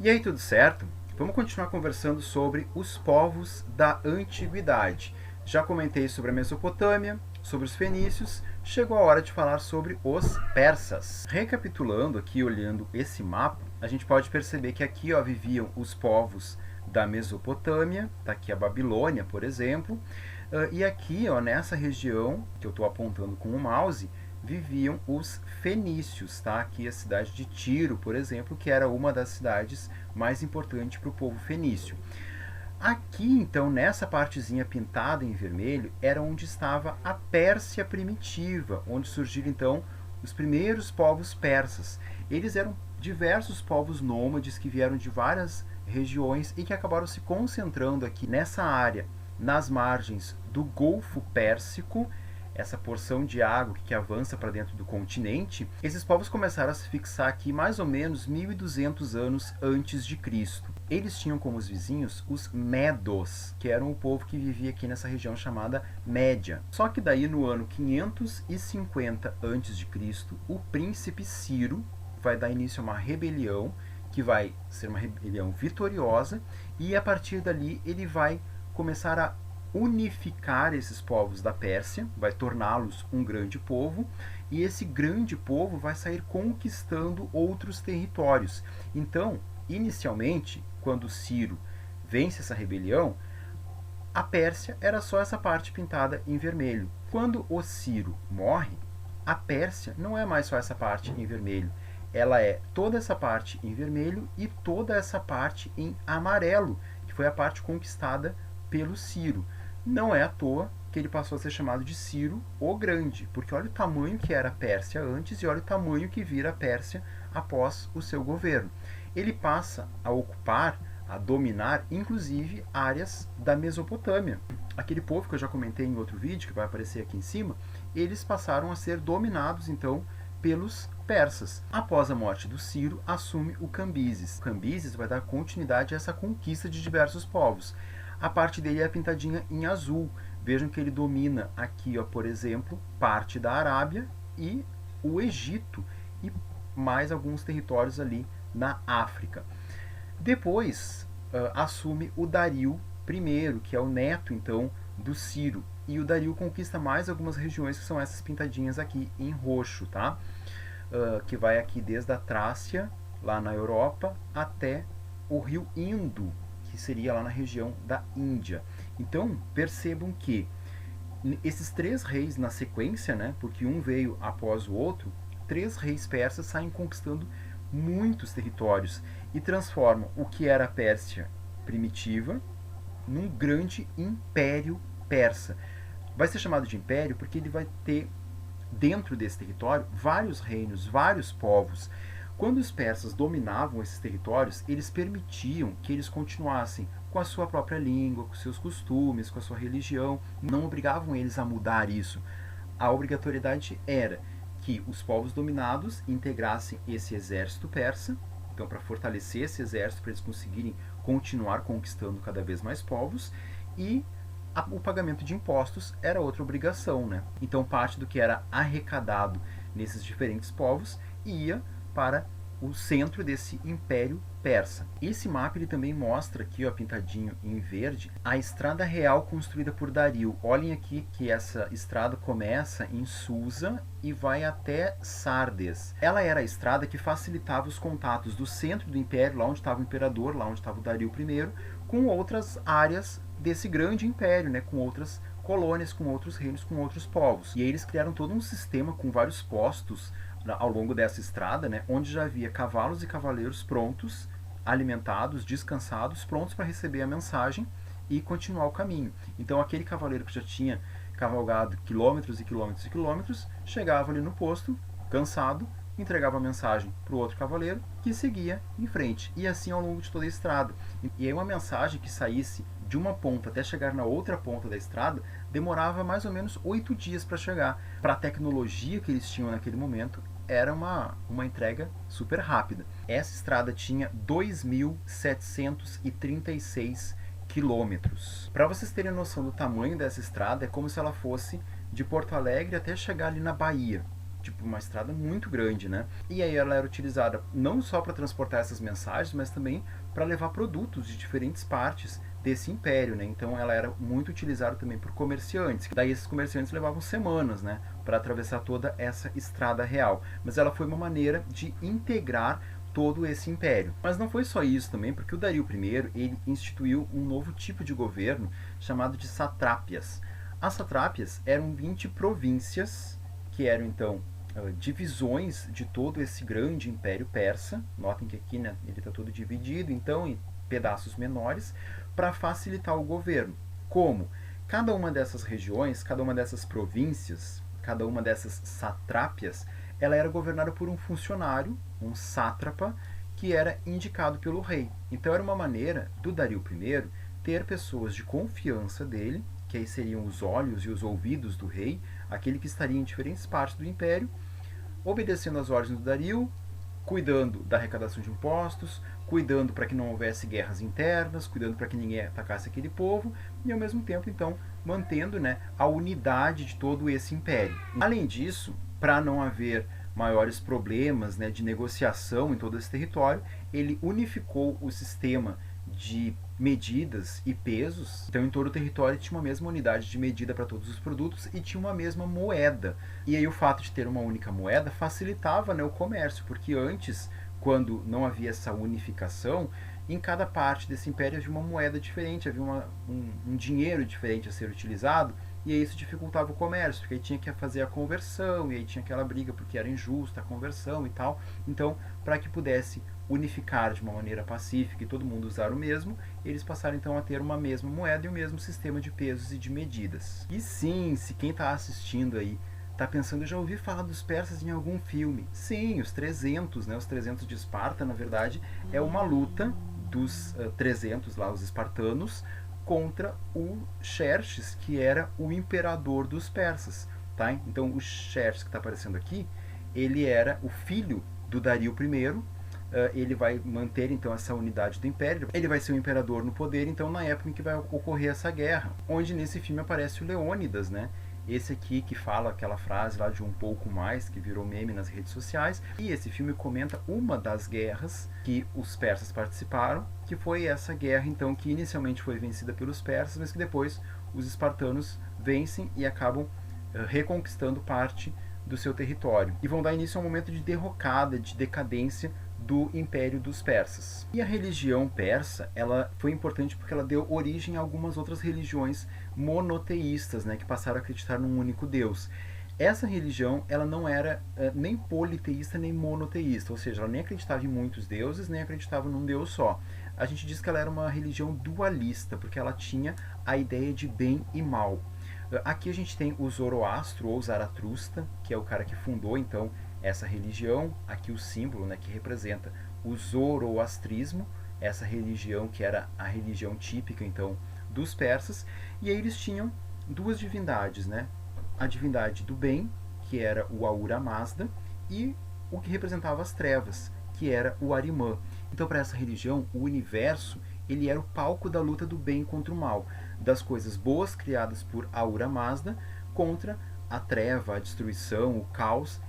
E aí, tudo certo? Vamos continuar conversando sobre os povos da antiguidade. Já comentei sobre a Mesopotâmia, sobre os fenícios, chegou a hora de falar sobre os persas. Recapitulando aqui, olhando esse mapa, a gente pode perceber que aqui viviam os povos da Mesopotâmia, está aqui a Babilônia, por exemplo, e aqui nessa região que eu estou apontando com o mouse, viviam os fenícios, tá? Aqui a cidade de Tiro, por exemplo, que era uma das cidades mais importantes para o povo fenício. Aqui, então, nessa partezinha pintada em vermelho, era onde estava a Pérsia primitiva, onde surgiram, então, os primeiros povos persas. Eles eram diversos povos nômades que vieram de várias regiões e que acabaram se concentrando aqui nessa área, nas margens do Golfo Pérsico, essa porção de água que avança para dentro do continente. Esses povos começaram a se fixar aqui mais ou menos 1200 anos antes de Cristo. Eles tinham como os vizinhos os Medos, que eram o povo que vivia aqui nessa região chamada Média. Só que daí no ano 550 antes de Cristo, o príncipe Ciro vai dar início a uma rebelião, que vai ser uma rebelião vitoriosa, e a partir dali ele vai começar a unificar esses povos da Pérsia, vai torná-los um grande povo, e esse grande povo vai sair conquistando outros territórios. Então, inicialmente, quando Ciro vence essa rebelião, a Pérsia era só essa parte pintada em vermelho. Quando o Ciro morre, a Pérsia não é mais só essa parte em vermelho. Ela é toda essa parte em vermelho e toda essa parte em amarelo, que foi a parte conquistada pelo Ciro. Não é à toa que ele passou a ser chamado de Ciro o Grande, porque olha o tamanho que era a Pérsia antes e olha o tamanho que vira a Pérsia após o seu governo. Ele passa a ocupar, a dominar, inclusive, áreas da Mesopotâmia. Aquele povo que eu já comentei em outro vídeo, que vai aparecer aqui em cima, eles passaram a ser dominados, então, pelos persas. Após a morte do Ciro, assume o Cambises. O Cambises vai dar continuidade a essa conquista de diversos povos. A parte dele é pintadinha em azul. Vejam que ele domina aqui, por exemplo, parte da Arábia e o Egito e mais alguns territórios ali na África. Depois assume o Dario I, que é o neto então do Ciro, e o Dario conquista mais algumas regiões que são essas pintadinhas aqui em roxo, tá? Que vai aqui desde a Trácia, lá na Europa, até o rio Indo, que seria lá na região da Índia. Então, percebam que esses três reis na sequência, né, porque um veio após o outro, três reis persas saem conquistando muitos territórios e transformam o que era a Pérsia primitiva num grande império persa. Vai ser chamado de império porque ele vai ter dentro desse território vários reinos, vários povos. Quando os persas dominavam esses territórios, eles permitiam que eles continuassem com a sua própria língua, com seus costumes, com a sua religião. Não obrigavam eles a mudar isso. A obrigatoriedade era que os povos dominados integrassem esse exército persa, então para fortalecer esse exército, para eles conseguirem continuar conquistando cada vez mais povos, e o pagamento de impostos era outra obrigação, né? Então parte do que era arrecadado nesses diferentes povos ia para o centro desse império persa. Esse mapa ele também mostra aqui, pintadinho em verde, a estrada real construída por Dario. Olhem aqui que essa estrada começa em Susa e vai até Sardes. Ela era a estrada que facilitava os contatos do centro do império, lá onde estava o imperador, lá onde estava o Dario I, com outras áreas desse grande império, né, com outras colônias, com outros reinos, com outros povos. E aí eles criaram todo um sistema com vários postos ao longo dessa estrada, né, onde já havia cavalos e cavaleiros prontos, alimentados, descansados, prontos para receber a mensagem e continuar o caminho. Então aquele cavaleiro que já tinha cavalgado quilômetros e quilômetros e quilômetros, chegava ali no posto, cansado, entregava a mensagem para o outro cavaleiro, que seguia em frente. E assim ao longo de toda a estrada. E aí uma mensagem que saísse de uma ponta até chegar na outra ponta da estrada demorava mais ou menos 8 dias para chegar. Para a tecnologia que eles tinham naquele momento, era uma entrega super rápida. Essa estrada tinha 2.736 quilômetros. Para vocês terem noção do tamanho dessa estrada, é como se ela fosse de Porto Alegre até chegar ali na Bahia. tipo uma estrada muito grande, né? E aí ela era utilizada não só para transportar essas mensagens, mas também para levar produtos de diferentes partes desse império, né? Então ela era muito utilizada também por comerciantes. Daí esses comerciantes levavam semanas, né, para atravessar toda essa estrada real. Mas ela foi uma maneira de integrar todo esse império. Mas não foi só isso também, porque o Dario I, ele instituiu um novo tipo de governo chamado de satrápias. As satrápias eram 20 províncias, que eram então divisões de todo esse grande império persa. Notem que aqui, né, ele está todo dividido então em pedaços menores para facilitar o governo. Como? Cada uma dessas regiões, cada uma dessas províncias, cada uma dessas satrápias, ela era governada por um funcionário, um sátrapa, que era indicado pelo rei. Então era uma maneira do Dario I ter pessoas de confiança dele, que aí seriam os olhos e os ouvidos do rei, aquele que estaria em diferentes partes do império, obedecendo às ordens do Dario, cuidando da arrecadação de impostos, cuidando para que não houvesse guerras internas, cuidando para que ninguém atacasse aquele povo, e ao mesmo tempo, então, mantendo, né, a unidade de todo esse império. Além disso, para não haver maiores problemas, né, de negociação em todo esse território, ele unificou o sistema de medidas e pesos. Então, em todo o território tinha uma mesma unidade de medida para todos os produtos e tinha uma mesma moeda. E aí o fato de ter uma única moeda facilitava, né, o comércio, porque antes, quando não havia essa unificação, em cada parte desse império havia uma moeda diferente, havia um dinheiro diferente a ser utilizado, e aí isso dificultava o comércio, porque aí tinha que fazer a conversão, e aí tinha aquela briga porque era injusta a conversão e tal. Então, para que pudesse unificar de uma maneira pacífica e todo mundo usar o mesmo, eles passaram então a ter uma mesma moeda e o mesmo sistema de pesos e de medidas. E sim, se quem está assistindo aí está pensando, eu já ouvi falar dos persas em algum filme. Sim, os 300, né? Os 300 de Esparta, na verdade, é uma luta dos 300 lá, os espartanos, contra o Xerxes, que era o imperador dos persas, tá? Então o Xerxes que está aparecendo aqui, ele era o filho do Dario I. Ele vai manter então essa unidade do império, ele vai ser o imperador no poder, então na época em que vai ocorrer essa guerra, onde nesse filme aparece o Leônidas, né? Esse aqui que fala aquela frase lá de um pouco mais, que virou meme nas redes sociais. E esse filme comenta uma das guerras que os persas participaram, que foi essa guerra então que inicialmente foi vencida pelos persas, mas que depois os espartanos vencem e acabam reconquistando parte do seu território. E vão dar início a um momento de derrocada, de decadência do Império dos Persas. E a religião persa, ela foi importante porque ela deu origem a algumas outras religiões monoteístas, né, que passaram a acreditar num único Deus. Essa religião, ela não era nem politeísta nem monoteísta, ou seja, ela nem acreditava em muitos deuses, nem acreditava num Deus só. A gente diz que ela era uma religião dualista, porque ela tinha a ideia de bem e mal. Aqui a gente tem o Zoroastro ou Zaratrusta, que é o cara que fundou então essa religião, aqui o símbolo, né, que representa o zoroastrismo, essa religião que era a religião típica então dos persas, e aí eles tinham duas divindades, né? A divindade do bem, que era o Ahura Mazda, e o que representava as trevas, que era o Arimã. Então, para essa religião, o universo ele era o palco da luta do bem contra o mal, das coisas boas criadas por Ahura Mazda contra a treva, a destruição, o caos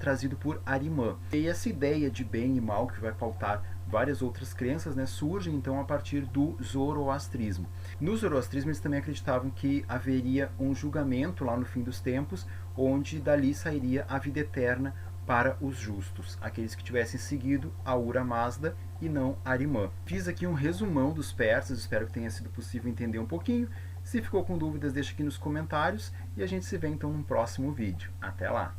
trazido por Arimã. E essa ideia de bem e mal, que vai pautar várias outras crenças, né, surge então a partir do zoroastrismo. No zoroastrismo eles também acreditavam que haveria um julgamento lá no fim dos tempos, onde dali sairia a vida eterna para os justos, aqueles que tivessem seguido Ahura Mazda e não Arimã. Fiz aqui um resumão dos persas, espero que tenha sido possível entender um pouquinho. Se ficou com dúvidas, deixa aqui nos comentários e a gente se vê então no próximo vídeo. Até lá!